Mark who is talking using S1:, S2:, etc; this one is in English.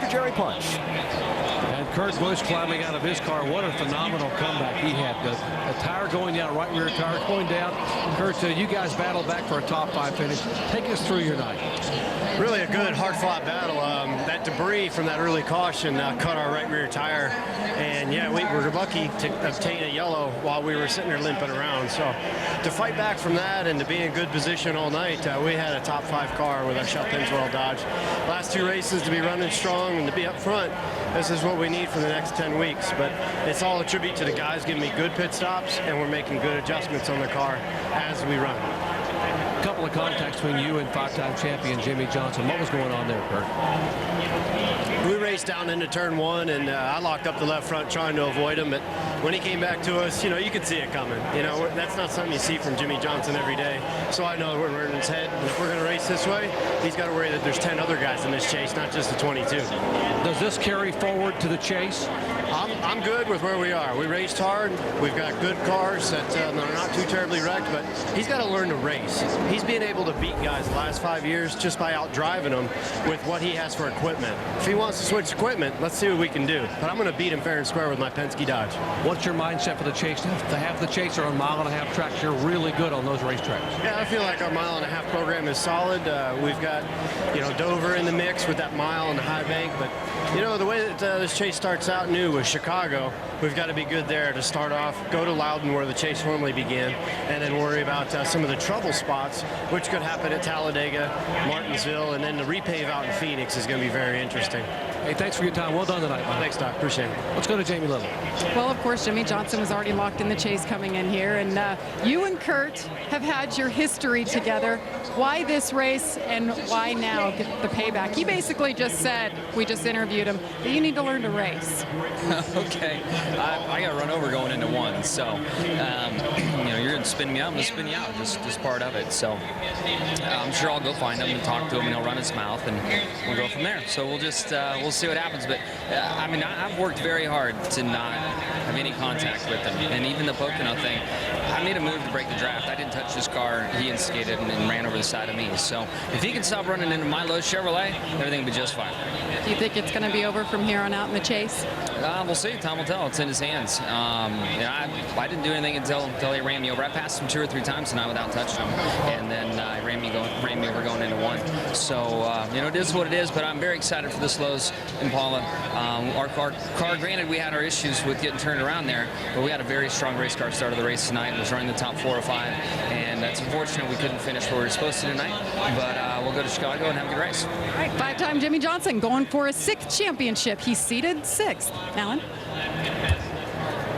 S1: Jerry Punch.
S2: And Kurt Busch climbing out of his car. What a phenomenal comeback he had. A tire going down, right rear tire going down. Kurt, you guys battled back for a top 5 finish. Take us through your night.
S3: Really a good, hard-fought battle. That debris from that early caution cut our right rear tire. And, yeah, we were lucky to obtain a yellow while we were sitting there limping around. So to fight back from that and to be in good position all night, we had a top 5 car with our shut pins well dodged. Last 2 races to be running strong and to be up front, this is what we need for the next 10 weeks. But it's all a tribute to the guys giving me good pit stops, and we're making good adjustments on the car as we run.
S2: A couple of contacts between you and 5-time champion Jimmie Johnson. What was going on there, Kurt?
S3: We raced down into turn 1, and I locked up the left front trying to avoid him. But when he came back to us, you know, you could see it coming. You know, that's not something you see from Jimmie Johnson every day. So I know we're in his head. And if we're going to race this way, he's got to worry that there's 10 other guys in this chase, not just the 22.
S2: Does this carry forward to the chase?
S3: I'm good with where we are. We raced hard. We've got good cars that are not too terribly wrecked, but he's got to learn to race. He's been able to beat guys the last 5 years just by out driving them with what he has for equipment. If he wants to switch equipment, let's see what we can do. But I'm going to beat him fair and square with my Penske Dodge.
S2: What's your mindset for the chase? To have the chaser on 1.5 mile tracks, you're really good on those racetracks.
S3: Yeah, I feel like our 1.5 mile program is solid. We've got, you know, Dover in the mix with that mile on the high bank, but you know, the way that this chase starts out new with Chicago, we've got to be good there to start off, go to Loudon where the chase formally began, and then worry about some of the trouble spots, which could happen at Talladega, Martinsville, and then the repave out in Phoenix is going to be very interesting.
S2: Hey, thanks for your time. Well done tonight, Mike.
S3: Thanks, Doc. Appreciate it.
S2: Let's go to Jamie Little.
S4: Well, of course, Jimmie Johnson was already locked in the chase coming in here, and you and Kurt have had your history together. Why this race, and why now get the payback? He basically just said, we just interviewed him, that you need to learn to race.
S5: Okay, I got run over going into 1, so you know, you're gonna spin me out, I'm gonna spin you out, just part of it. So I'm sure I'll go find him and talk to him, and he'll run his mouth, and we'll go from there. So we'll just we'll see what happens. But I mean, I've worked very hard to not have any contact with him, and even the Pocono thing, I made a move to break the draft. I didn't touch his car. He instigated and ran over the side of me. So if he can stop running into my low Chevrolet, everything will be just fine.
S4: Do you think it's going to be over from here on out in the chase?
S5: We'll see. Time will tell. It's in his hands. You know, I didn't do anything until he ran me over. I passed him 2 or 3 times tonight without touching him, and then he ran me over going into 1. So you know, it is what it is. But I'm very excited for the slows Impala. Our car, granted, we had our issues with getting turned around there, but we had a very strong race car start of the race tonight. It was running the top 4 or 5, and that's unfortunate we couldn't finish where we were supposed to tonight. But we'll go to Chicago and have a good race.
S4: All right, 5-time Jimmie Johnson going for a 6th championship. He's seated 6th. Alan?